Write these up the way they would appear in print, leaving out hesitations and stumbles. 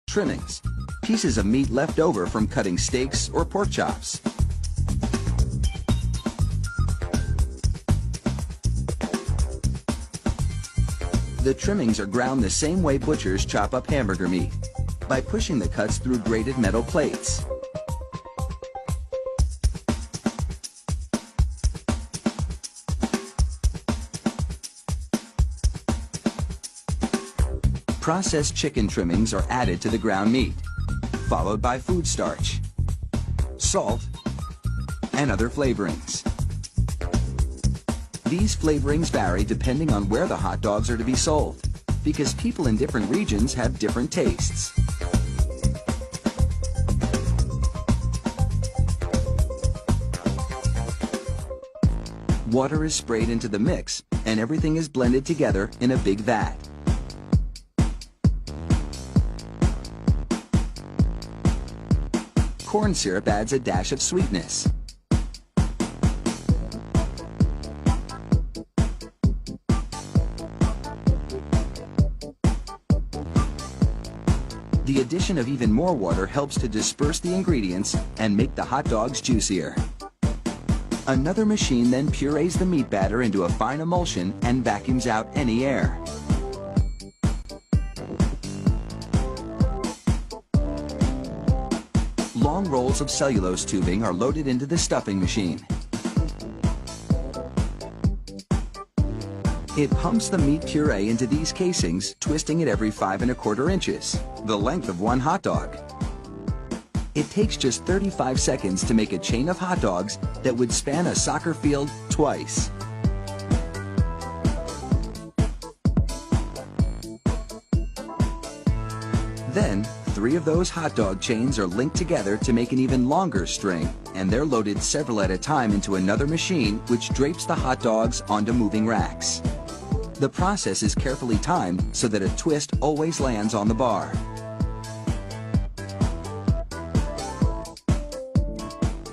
Trimmings. Pieces of meat left over from cutting steaks or pork chops. The trimmings are ground the same way butchers chop up hamburger meat, by pushing the cuts through grated metal plates. Processed chicken trimmings are added to the ground meat, followed by food starch, salt, and other flavorings. These flavorings vary depending on where the hot dogs are to be sold, because people in different regions have different tastes. Water is sprayed into the mix, and everything is blended together in a big vat. Corn syrup adds a dash of sweetness. The addition of even more water helps to disperse the ingredients and make the hot dogs juicier. Another machine then purees the meat batter into a fine emulsion and vacuums out any air. Long rolls of cellulose tubing are loaded into the stuffing machine. It pumps the meat puree into these casings, twisting it every 5 1/4 inches, the length of one hot dog. It takes just 35 seconds to make a chain of hot dogs that would span a soccer field twice. Then, 3 of those hot dog chains are linked together to make an even longer string, and they're loaded several at a time into another machine which drapes the hot dogs onto moving racks. The process is carefully timed so that a twist always lands on the bar.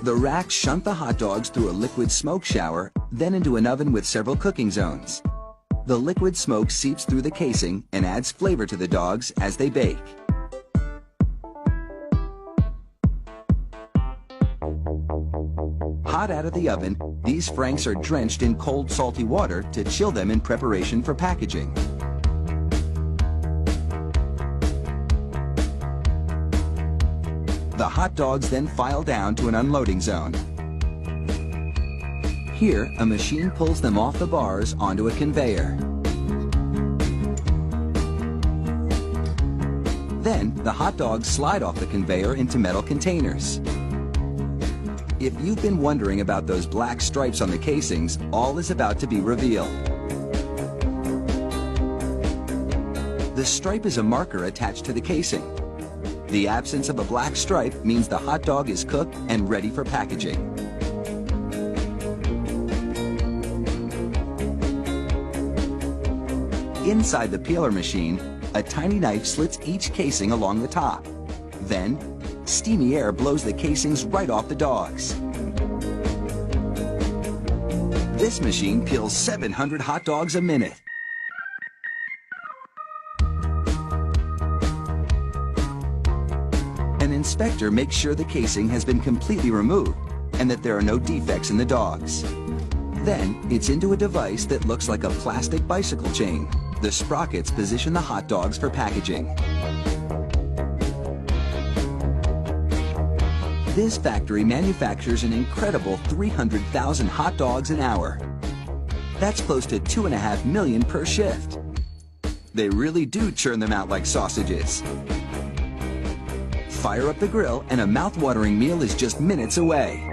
The racks shunt the hot dogs through a liquid smoke shower, then into an oven with several cooking zones. The liquid smoke seeps through the casing and adds flavor to the dogs as they bake. Hot out of the oven, these franks are drenched in cold, salty water to chill them in preparation for packaging. The hot dogs then file down to an unloading zone. Here, a machine pulls them off the bars onto a conveyor. Then, the hot dogs slide off the conveyor into metal containers. If you've been wondering about those black stripes on the casings, all is about to be revealed. The stripe is a marker attached to the casing. The absence of a black stripe means the hot dog is cooked and ready for packaging. Inside the peeler machine, a tiny knife slits each casing along the top. Then, steamy air blows the casings right off the dogs. This machine peels 700 hot dogs a minute. An inspector makes sure the casing has been completely removed and that there are no defects in the dogs. Then, it's into a device that looks like a plastic bicycle chain. The sprockets position the hot dogs for packaging. This factory manufactures an incredible 300,000 hot dogs an hour. That's close to 2.5 million per shift. They really do churn them out like sausages. Fire up the grill and a mouth-watering meal is just minutes away.